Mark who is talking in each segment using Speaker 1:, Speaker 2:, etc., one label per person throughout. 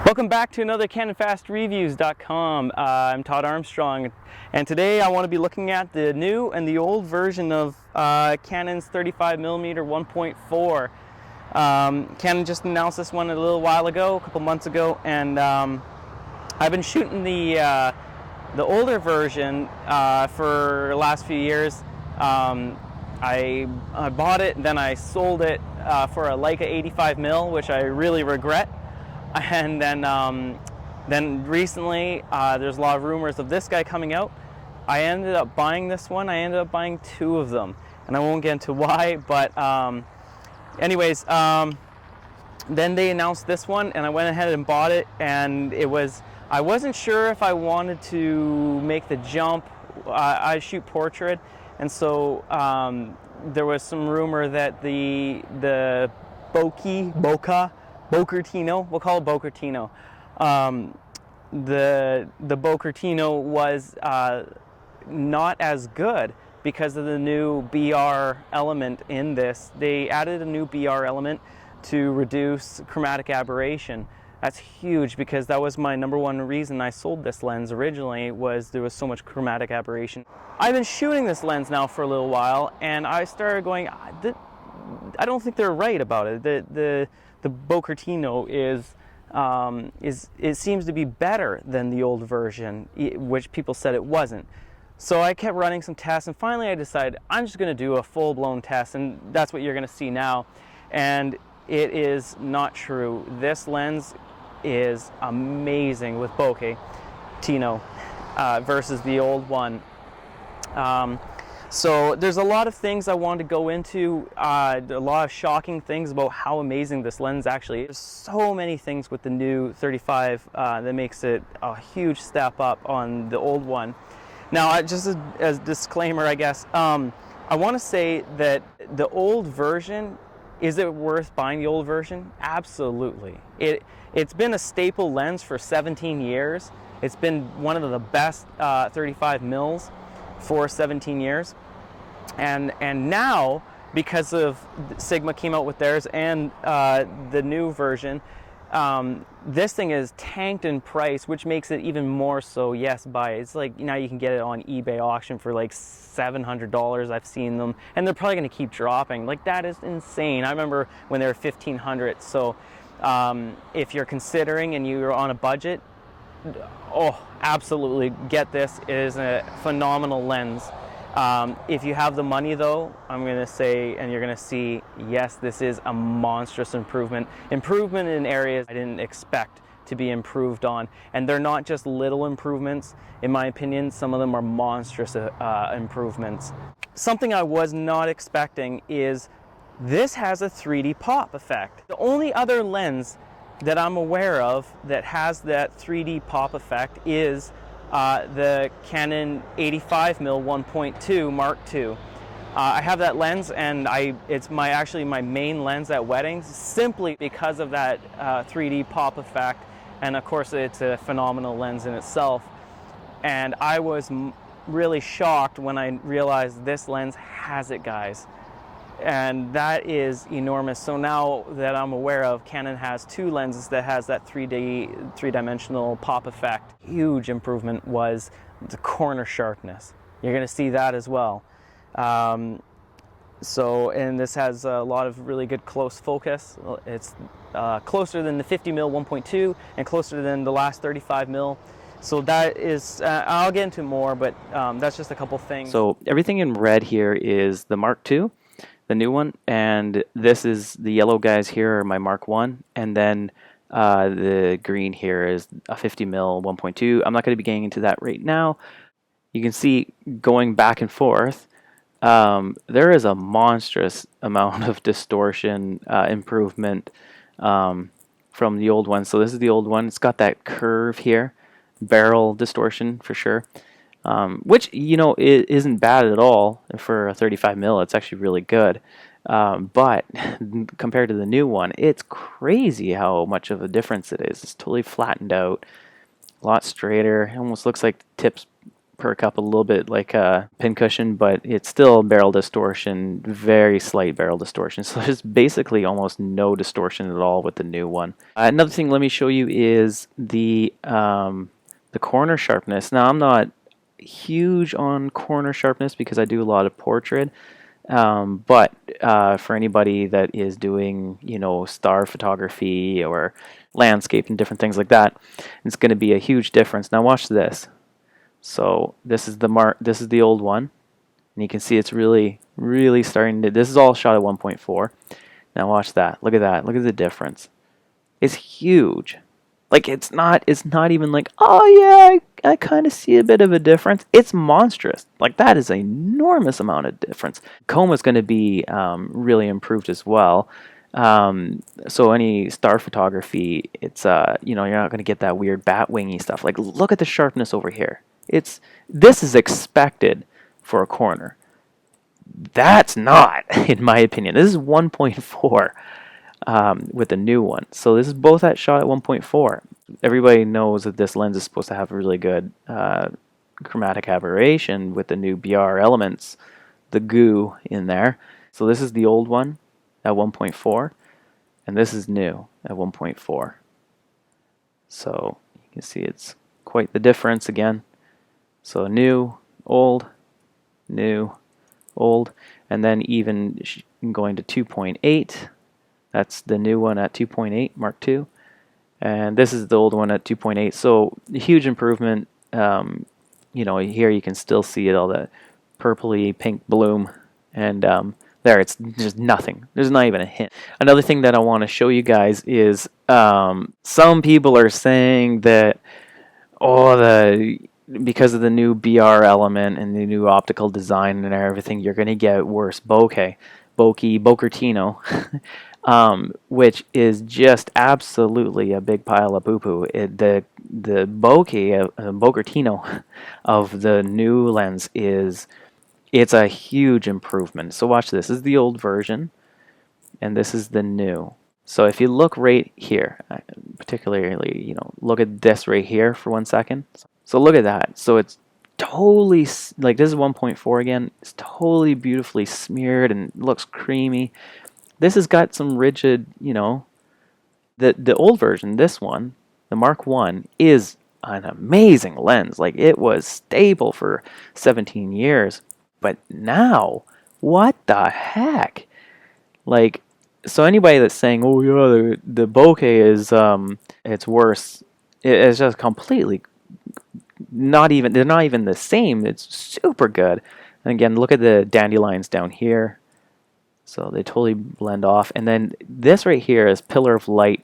Speaker 1: Welcome back to another CanonFastReviews.com. I'm Todd Armstrong, and today I want to be looking at the new and the old version of Canon's 35mm 1.4. Canon just announced this one a little while ago, a couple months ago, and I've been shooting the older version for the last few years. I bought it, then I sold it for a Leica 85mm, which I really regret. And then recently, there's a lot of rumors of this guy coming out. I ended up buying this one. I ended up buying two of them, and I won't get into why. But anyways, then they announced this one, and I went ahead and bought it. And I wasn't sure if I wanted to make the jump. I shoot portrait, and so there was some rumor that the Bokertino, we'll call it Bokertino. The Bokertino was not as good because of the new BR element in this. They added a new BR element to reduce chromatic aberration. That's huge because that was my number one reason I sold this lens originally, was there was so much chromatic aberration. I've been shooting this lens now for a little while, and I started going, I don't think they're right about it. The Bokertino it seems to be better than the old version, which people said it wasn't. So I kept running some tests, and finally I decided I'm just going to do a full-blown test, and that's what you're going to see now. And it is not true. This lens is amazing with Bokertino versus the old one. So there's a lot of things I wanted to go into, a lot of shocking things about how amazing this lens actually is. There's so many things with the new 35 that makes it a huge step up on the old one. Now, just as a disclaimer, I guess, I want to say that the old version, is it worth buying the old version? Absolutely. It's been a staple lens for 17 years. It's been one of the best 35 mils for 17 years, and now, because of Sigma came out with theirs and the new version, this thing is tanked in price, which makes it even more so yes buy it. It's like now you can get it on eBay auction for like $700. I've seen them, and they're probably going to keep dropping. Like, that is insane. I remember when they were $1,500. So if you're considering and you're on a budget, oh, absolutely get this. It is a phenomenal lens. If you have the money, though, I'm going to say, and you're going to see, yes, this is a monstrous improvement in areas I didn't expect to be improved on. And they're not just little improvements. In my opinion, some of them are monstrous improvements. Something I was not expecting is this has a 3D pop effect. The only other lens that I'm aware of that has that 3D pop effect is the Canon 85mm 1.2 Mark II. I have that lens, and it's actually my main lens at weddings, simply because of that 3D pop effect. And of course, it's a phenomenal lens in itself. And I was really shocked when I realized this lens has it, guys. And that is enormous. So now that I'm aware of, Canon has two lenses that has that three-dimensional pop effect. Huge improvement was the corner sharpness. You're going to see that as well. And this has a lot of really good close focus. It's closer than the 50mm 1.2 and closer than the last 35mm. So that is, I'll get into more, but that's just a couple things. So everything in red here is the Mark II. The new one, and this is the yellow guys here are my Mark I, and then the green here is a 50mm 1.2. I'm not going to be getting into that right now. You can see going back and forth, there is a monstrous amount of distortion improvement from the old one. So this is the old one. It's got that curve here, barrel distortion for sure. Which, you know, it isn't bad at all for a 35mm. It's actually really good. But compared to the new one, it's crazy how much of a difference it is. It's totally flattened out, a lot straighter. It almost looks like the tips perk up a little bit like a pincushion, but it's still barrel distortion, very slight barrel distortion. So there's basically almost no distortion at all with the new one. Another thing let me show you is the corner sharpness. Now I'm not huge on corner sharpness because I do a lot of portrait. But for anybody that is doing, you know, star photography or landscape and different things like that, it's going to be a huge difference. Now watch this. So this is the old one, and you can see it's really starting to. This is all shot at 1.4. Now watch that. Look at that. Look at the difference. It's huge. Like it's not even like, oh yeah, I kind of see a bit of a difference. It's monstrous. Like that is an enormous amount of difference. Chroma is going to be really improved as well. So any star photography, it's you know, you're not going to get that weird bat wingy stuff. Like look at the sharpness over here. This is expected for a corner. That's not, in my opinion. This is 1.4. With the new one. So this is both at shot at 1.4. Everybody knows that this lens is supposed to have a really good chromatic aberration with the new BR elements, the goo in there. So this is the old one at 1.4, and this is new at 1.4. So you can see it's quite the difference again. So new, old, and then even going to 2.8. That's the new one at 2.8 Mark II, and this is the old one at 2.8. So huge improvement. You know, here you can still see it, all that purpley pink bloom, and there it's just nothing. There's not even a hint. Another thing that I want to show you guys is some people are saying that because of the new BR element and the new optical design and everything, you're going to get worse Bokertino, which is just absolutely a big pile of poo-poo. The Bokertino of the new lens it's a huge improvement. So watch this. This is the old version, and this is the new. So if you look right here, particularly, you know, look at this right here for 1 second. So look at that. So it's totally, like this is 1.4 again. It's totally beautifully smeared and looks creamy. This has got some rigid, you know, the old version, this one, the Mark I, is an amazing lens. Like it was stable for 17 years. But now, what the heck? Like, so anybody that's saying, oh yeah, the bokeh is, it's worse, it's just completely they're not even the same. It's super good. And again, look at the dandelions down here. So they totally blend off. And then this right here is Pillar of Light.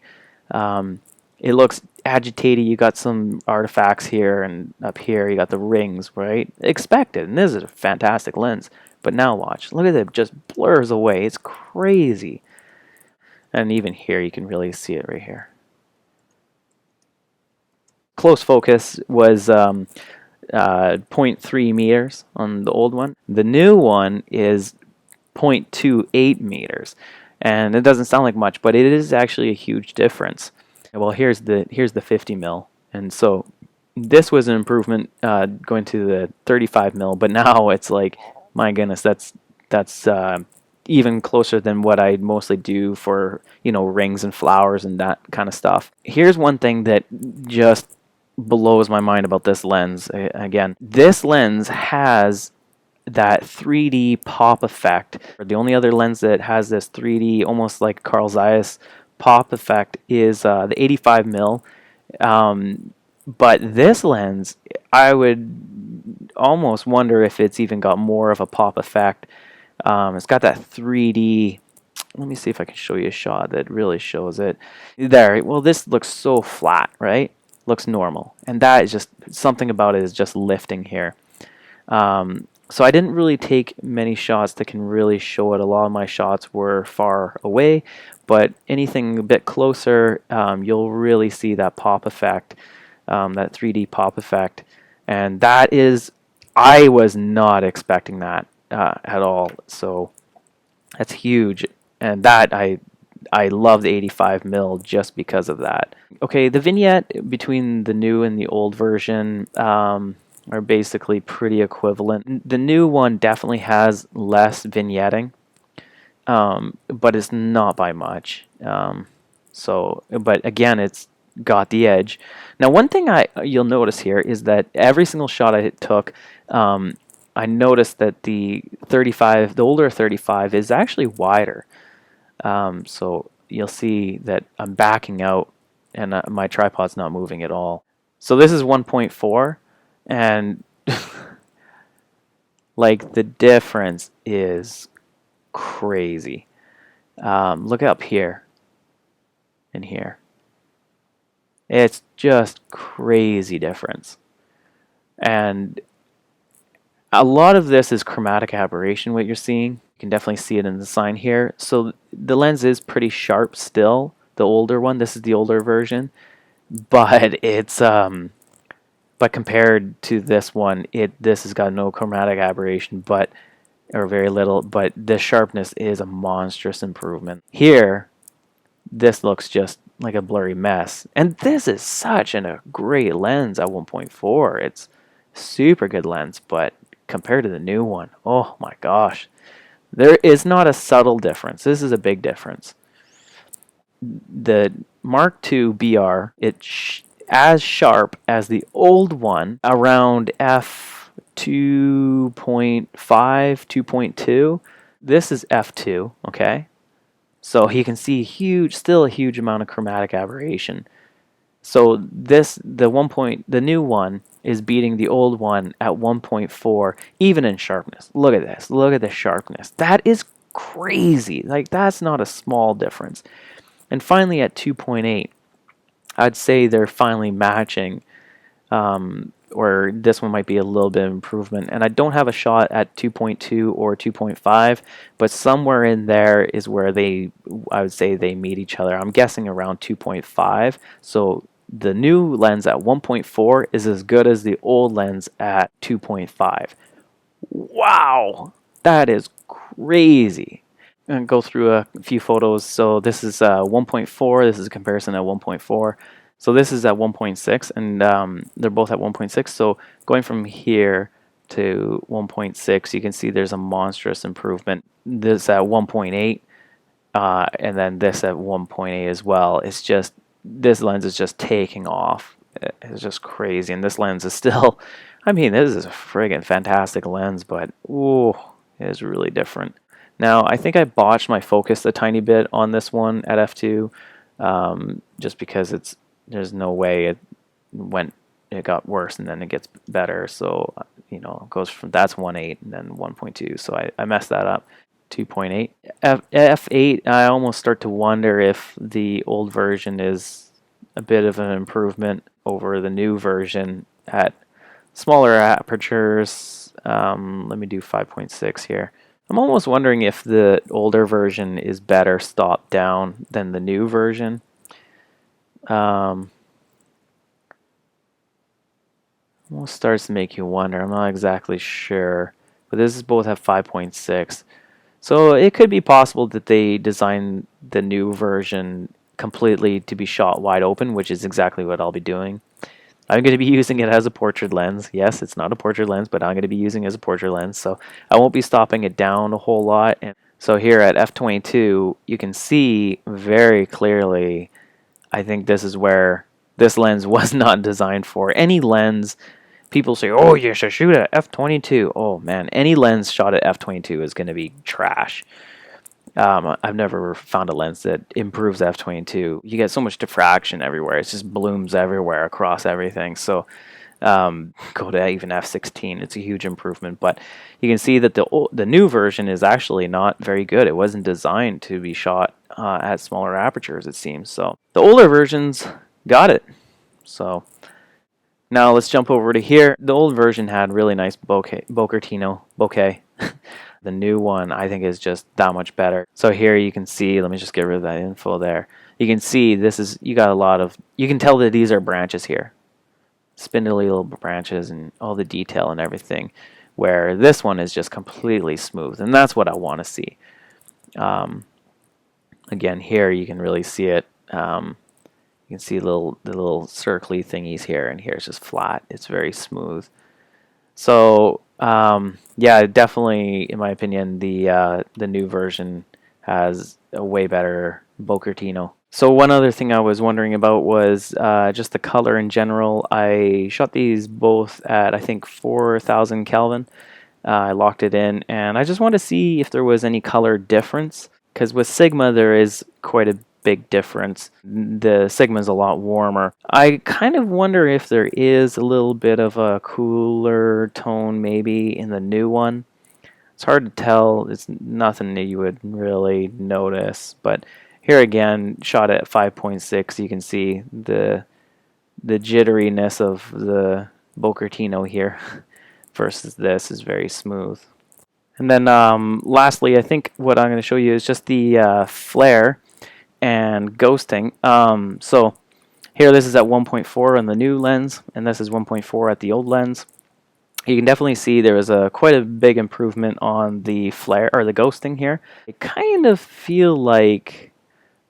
Speaker 1: It looks agitated. You got some artifacts here, and up here you got the rings, right? Expected. And this is a fantastic lens. But now watch. Look at it. Just blurs away. It's crazy. And even here you can really see it right here. Close focus was 0.3 meters on the old one. The new one is 0.28 meters, and it doesn't sound like much, but it is actually a huge difference. Well, here's the 50 mil, and so this was an improvement going to the 35 mil, but now it's like, my goodness, that's even closer than what I mostly do for, you know, rings and flowers and that kind of stuff. Here's one thing that just blows my mind about this lens. Again, this lens has that 3D pop effect. The only other lens that has this 3D, almost like Carl Zeiss pop effect, is the 85 mil. But this lens, I would almost wonder if it's even got more of a pop effect. It's got that 3D. Let me see if I can show you a shot that really shows it. There. Well, this looks so flat, right? Looks normal, and that is just something about it is just lifting here. So I didn't really take many shots that can really show it. A lot of my shots were far away, but anything a bit closer, you'll really see that pop effect, that 3D pop effect, and that is, I was not expecting that at all. So that's huge, and that I love the 85 mil just because of that. Okay, the vignette between the new and the old version, are basically pretty equivalent. The new one definitely has less vignetting, but it's not by much. But again, it's got the edge. Now, one thing you'll notice here is that every single shot I took, I noticed that the older 35 is actually wider. So you'll see that I'm backing out and my tripod's not moving at all. So this is 1.4, and like the difference is crazy. Look up here and here. It's just crazy difference. And a lot of this is chromatic aberration, what you're seeing. You can definitely see it in the sign here. So the lens is pretty sharp still, the older one. This is the older version. But it's but compared to this one, this has got no chromatic aberration, or very little, but the sharpness is a monstrous improvement. Here, this looks just like a blurry mess. And this is such a great lens at 1.4. It's super good lens, but compared to the new one, oh my gosh. There is not a subtle difference. This is a big difference. The Mark II BR, it's as sharp as the old one around f 2.5, 2.2. This is f2, okay? So you can see still a huge amount of chromatic aberration. So the new one is beating the old one at 1.4, even in sharpness. Look at this. Look at the sharpness. That is crazy. Like, that's not a small difference. And finally at 2.8, I'd say they're finally matching, or this one might be a little bit of improvement. And I don't have a shot at 2.2 or 2.5, but somewhere in there is where I would say they meet each other. I'm guessing around 2.5. So the new lens at 1.4 is as good as the old lens at 2.5. Wow, that is crazy. I'm going to go through a few photos. So this is 1.4. This is a comparison at 1.4. So this is at 1.6, and they're both at 1.6. So going from here to 1.6, you can see there's a monstrous improvement. This at 1.8, and then this at 1.8 as well. It's just, this lens is just taking off. It's just crazy. And this lens is still, I mean, this is a friggin' fantastic lens, but ooh, it is really different. Now, I think I botched my focus a tiny bit on this one at f2, just because there's no way it got worse and then it gets better. So, it goes from, that's 1.8 and then 1.2. So I messed that up. 2.8. F8, I almost start to wonder if the old version is a bit of an improvement over the new version at smaller apertures. Let me do 5.6 here. I'm almost wondering if the older version is better stopped down than the new version. Almost starts to make you wonder. I'm not exactly sure, but this is both at 5.6. So it could be possible that they designed the new version completely to be shot wide open, which is exactly what I'll be doing. I'm going to be using it as a portrait lens. Yes, it's not a portrait lens, but I'm going to be using it as a portrait lens, so I won't be stopping it down a whole lot. And so here at f22, you can see very clearly, I think this is where this lens was not designed for. Any lens, people say, oh, you should shoot at f22. Oh man, any lens shot at f22 is going to be trash. I've never found a lens that improves f22. You get so much diffraction everywhere. It just blooms everywhere across everything. So go to even f16. It's a huge improvement. But you can see that the new version is actually not very good. It wasn't designed to be shot at smaller apertures, it seems. So the older versions got it. So now let's jump over to here. The old version had really nice bokeh. The new one, I think, is just that much better. So here you can see, let me just get rid of that info there. You can see you can tell that these are branches here. Spindly little branches and all the detail and everything, where this one is just completely smooth. And that's what I want to see. Again, here you can really see it. You can see the little circly thingies here, and here it's just flat. It's very smooth.
Speaker 2: So yeah, definitely, in my opinion, the new version has a way better Bocartino. So one other thing I was wondering about was just the color in general. I shot these both at I think 4,000 Kelvin. I locked it in, and I just wanted to see if there was any color difference. Because with Sigma, there is quite a big difference. The Sigma is a lot warmer. I kind of wonder if there is a little bit of a cooler tone maybe in the new one. It's hard to tell. It's nothing that you would really notice. But here again, shot at 5.6, you can see the jitteriness of the Bocartino here versus this is very smooth. And then lastly, I think what I'm going to show you is just the flare and ghosting. So here this is at 1.4 on the new lens, and this is 1.4 at the old lens. You can definitely see there is a quite a big improvement on the flare or the ghosting here. I kind of feel like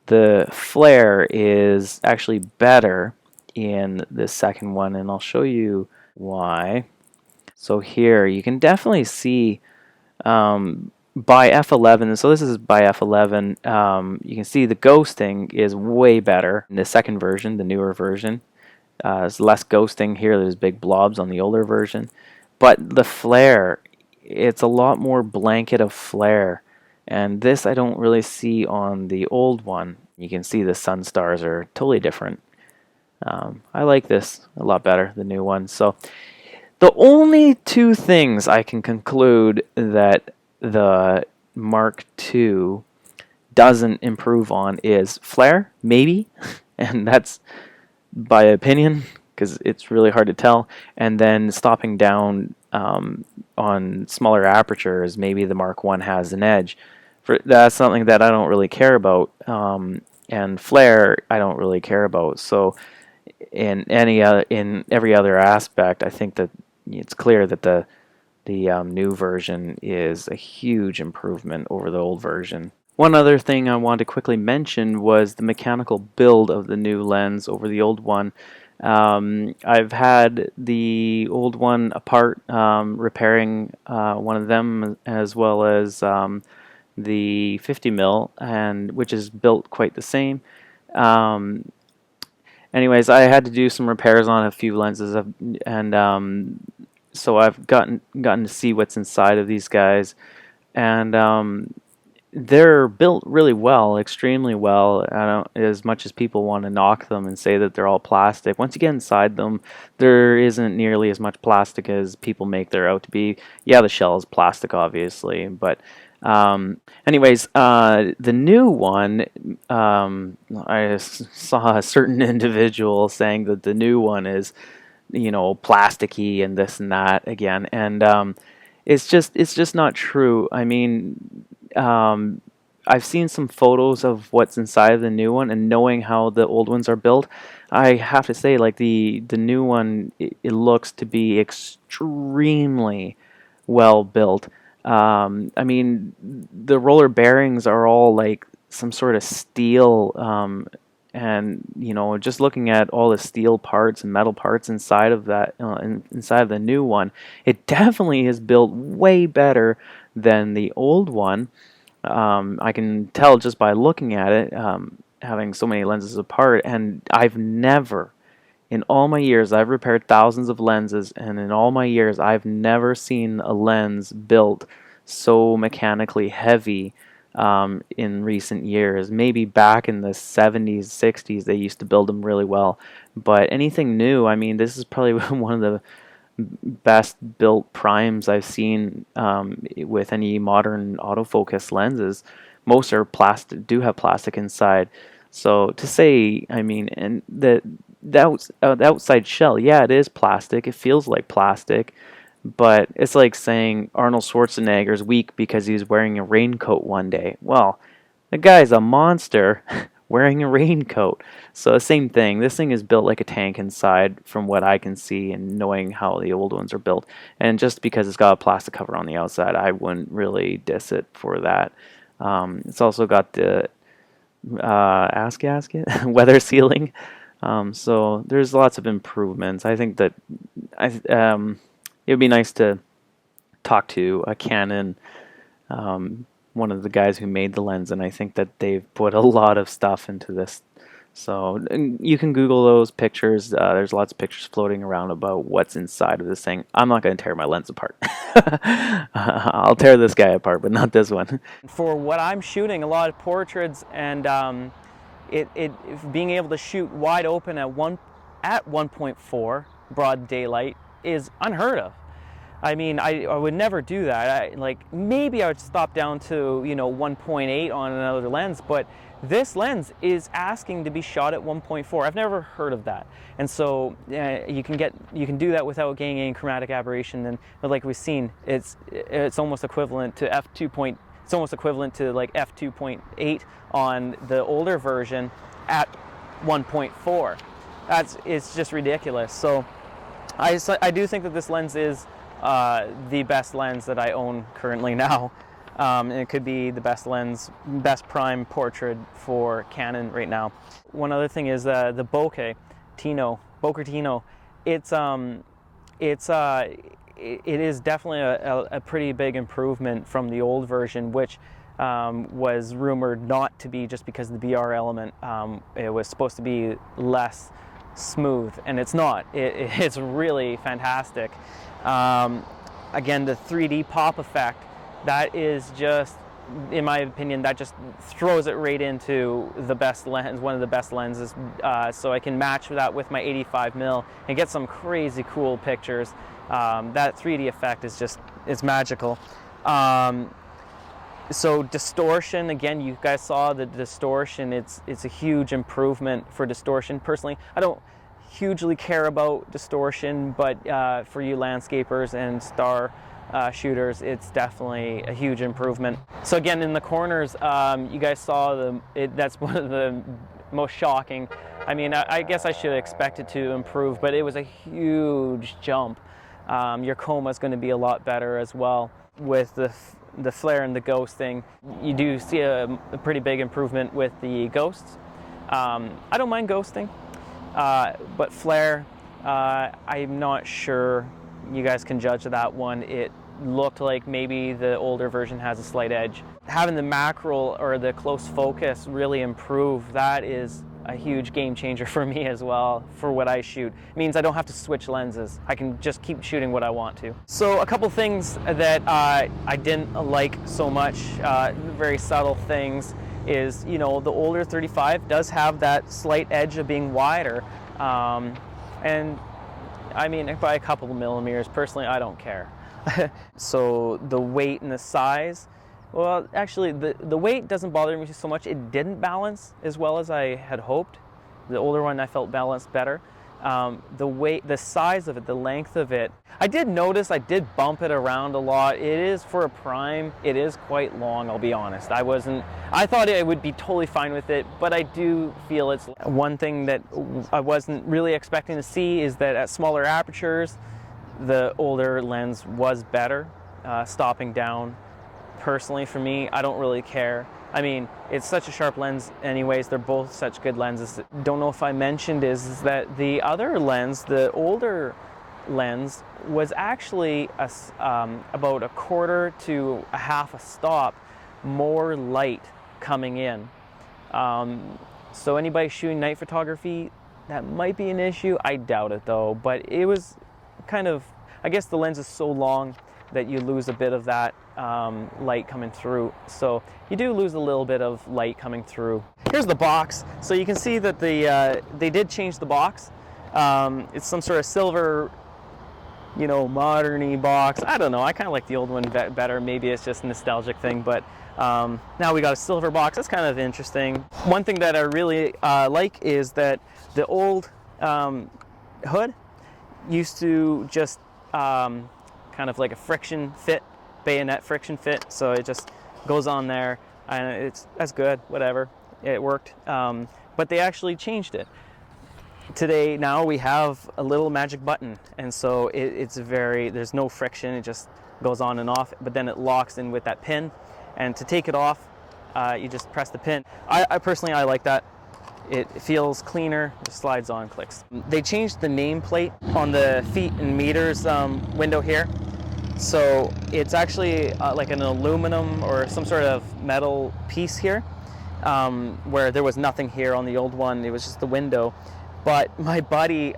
Speaker 2: the flare is actually better in the second one, and I'll show you why. So here you can definitely see by F11, so this is by F11, you can see the ghosting is way better in the second version, the newer version. There's less ghosting here, there's big blobs on the older version. But the flare, it's a lot more blanket of flare. And this I don't really see on the old one. You can see the sun stars are totally different. I like this a lot better, the new one. So the only two things I can conclude that the Mark II doesn't improve on is flare, maybe, and that's by opinion because it's really hard to tell, and then stopping down on smaller apertures, maybe the Mark I has an edge. That's something that I don't really care about, and flare I don't really care about. So in every other aspect, I think that it's clear that the new version is a huge improvement over the old version. One other thing I want to quickly mention was the mechanical build of the new lens over the old one. I've had the old one apart, repairing one of them, as well as the 50mm, and which is built quite the same. Um, Anyways, I had to do some repairs on a few lenses, and so I've gotten to see what's inside of these guys, and they're built really well, extremely well. I don't, as much as people want to knock them and say that they're all plastic, once you get inside them, there isn't nearly as much plastic as people make there out to be. Yeah, the shell is plastic, obviously, but anyways, the new one, I saw a certain individual saying that the new one is, you know, plasticky and this and that again, and it's just not true. I mean, I've seen some photos of what's inside of the new one, and knowing how the old ones are built, I have to say, like the new one, it looks to be extremely well built. I mean, the roller bearings are all like some sort of steel, and you know, just looking at all the steel parts and metal parts inside of that, inside of the new one, it definitely is built way better than the old one. I can tell just by looking at it, having so many lenses apart, and I've never, in all my years, I've repaired thousands of lenses, and in all my years, I've never seen a lens built so mechanically heavy in recent years. Maybe back in the 70s, 60s, they used to build them really well. But anything new, I mean, this is probably one of the best built primes I've seen with any modern autofocus lenses. Most are plastic, do have plastic inside. So to say, I mean, and the outside shell, yeah, it is plastic. It feels like plastic, but it's like saying Arnold Schwarzenegger's weak because he's wearing a raincoat one day. Well, the guy's a monster wearing a raincoat. So same thing. This thing is built like a tank inside from what I can see and knowing how the old ones are built. And just because it's got a plastic cover on the outside, I wouldn't really diss it for that. It's also got the ass gasket, weather sealing. So there's lots of improvements. I think that it would be nice to talk to a Canon, one of the guys who made the lens, and I think that they've put a lot of stuff into this. So you can Google those pictures. There's lots of pictures floating around about what's inside of this thing. I'm not going to tear my lens apart. I'll tear this guy apart, but not this one.
Speaker 1: For what I'm shooting, a lot of portraits, and being able to shoot wide open at 1.4 broad daylight is unheard of. I mean, I would never do that. Maybe I would stop down to 1.8 on another lens, but this lens is asking to be shot at 1.4. I've never heard of that, and so you can do that without getting any chromatic aberration. And like we've seen, it's almost equivalent to It's almost equivalent to like f2.8 on the older version at 1.4. It's just ridiculous. So I do think that this lens is the best lens that I own currently now. And it could be the best prime portrait for Canon right now. One other thing is the bokeh Tino. It is definitely a pretty big improvement from the old version, which was rumored not to be just because of the BR element. It was supposed to be less smooth, and it's not. It's really fantastic. Again, the 3D pop effect, that is just, in my opinion, that just throws it right into the best lens, one of the best lenses. So I can match that with my 85mm and get some crazy cool pictures. That 3D effect is it's magical. So distortion, again, you guys saw the distortion. It's a huge improvement for distortion. Personally, I don't hugely care about distortion, but for you landscapers and star shooters, it's definitely a huge improvement. So again, in the corners, you guys saw that's one of the most shocking. I mean, I guess I should expect it to improve, but it was a huge jump. Your coma is going to be a lot better as well with the flare and the ghosting. You do see a pretty big improvement with the ghosts. I don't mind ghosting, but flare, I'm not sure. You guys can judge that one. It looked like maybe the older version has a slight edge. Having the macro or the close focus really improve, that is a huge game changer for me as well for what I shoot. It means I don't have to switch lenses. I can just keep shooting what I want to. So a couple things that I didn't like so much, very subtle things, is the older 35 does have that slight edge of being wider, and I mean by a couple of millimeters. Personally, I don't care. So the weight and the size, well, actually the weight doesn't bother me so much. It didn't balance as well as I had hoped. The older one I felt balanced better. The weight, the size of it, the length of it, I did notice I did bump it around a lot. It is, for a prime, it is quite long, I'll be honest. I thought I would be totally fine with it, but I do feel it's one thing that I wasn't really expecting to see is that at smaller apertures, the older lens was better, stopping down. Personally, for me, I don't really care. I mean, it's such a sharp lens anyways. They're both such good lenses. Don't know if I mentioned is that the other lens, the older lens, was actually about a quarter to a half a stop more light coming in. So anybody shooting night photography, that might be an issue. I doubt it though, but it was kind of, I guess the lens is so long that you lose a bit of that light coming through. So you do lose a little bit of light coming through. Here's the box. So you can see that they did change the box. It's some sort of silver, modern-y box. I don't know. I kind of like the old one better. Maybe it's just a nostalgic thing, but now we got a silver box. That's kind of interesting. One thing that I really like is that the old hood used to just kind of like a friction fit, bayonet friction fit, so it just goes on there and that's good, whatever, it worked. But they actually changed it. Today, now we have a little magic button, and so there's no friction, it just goes on and off, but then it locks in with that pin, and to take it off, you just press the pin. I personally, I like that. It feels cleaner, it slides on, clicks. They changed the nameplate on the feet and meters window here. So it's actually like an aluminum or some sort of metal piece here, where there was nothing here on the old one. It was just the window. But my buddy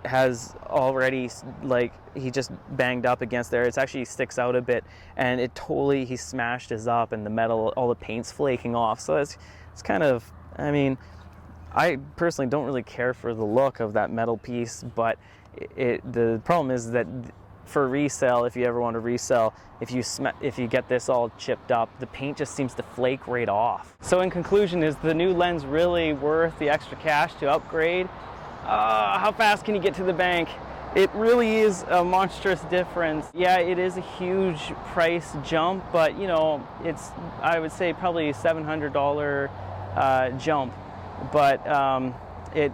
Speaker 1: has already, like, he just banged up against there. It actually sticks out a bit, and it totally, he smashed his up, and the metal, all the paint's flaking off. So it's kind of, I mean, I personally don't really care for the look of that metal piece, but the problem is that for resale, if you ever want to resell, if you get this all chipped up, the paint just seems to flake right off. So in conclusion, is the new lens really worth the extra cash to upgrade? How fast can you get to the bank? It really is a monstrous difference. Yeah, it is a huge price jump, but you know, it's, I would say probably a $700 jump, but it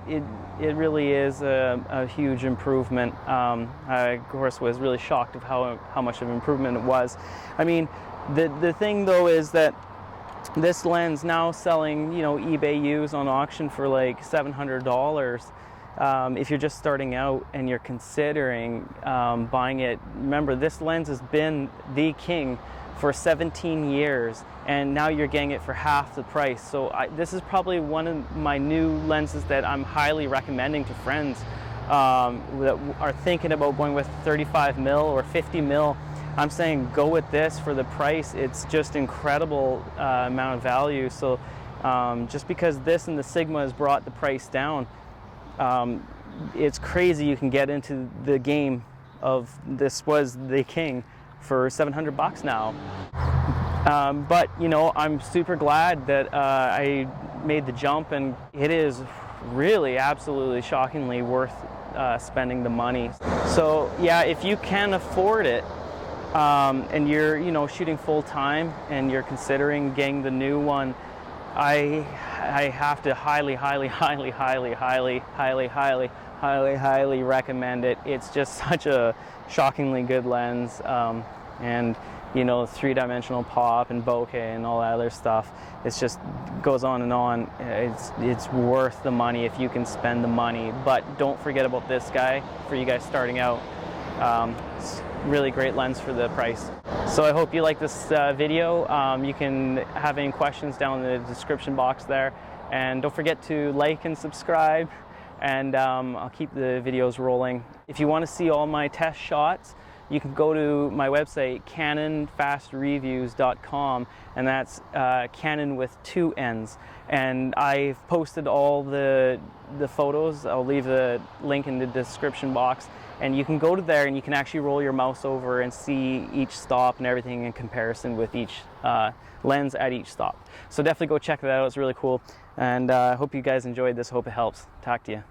Speaker 1: really is a huge improvement. I, of course, was really shocked of how much of an improvement it was. I mean, the thing though is that this lens now selling, you know, eBay used on auction for like $700. If you're just starting out and you're considering buying it, remember this lens has been the king for 17 years, and now you're getting it for half the price. So this is probably one of my new lenses that I'm highly recommending to friends that are thinking about going with 35mm or 50mm. I'm saying go with this for the price. It's just incredible amount of value. So just because this and the Sigma has brought the price down, it's crazy you can get into the game of this was the king for $700 now. But you know, I'm super glad that I made the jump, and it is really absolutely shockingly worth spending the money. So yeah, if you can afford it and you're, you know, shooting full time and you're considering getting the new one, I have to highly recommend it. It's just such a shockingly good lens, and you know, three-dimensional pop and bokeh and all that other stuff. It's just goes on and on. It's worth the money if you can spend the money. But don't forget about this guy for you guys starting out. It's really great lens for the price. So I hope you like this video. You can have any questions down in the description box there, and don't forget to like and subscribe, and I'll keep the videos rolling. If you want to see all my test shots, you can go to my website, canonfastreviews.com, and that's Canon with 2 N's. And I've posted all the photos. I'll leave the link in the description box, and you can go to there and you can actually roll your mouse over and see each stop and everything in comparison with each lens at each stop. So definitely go check that out. It's really cool, and I hope you guys enjoyed this. Hope it helps. Talk to you.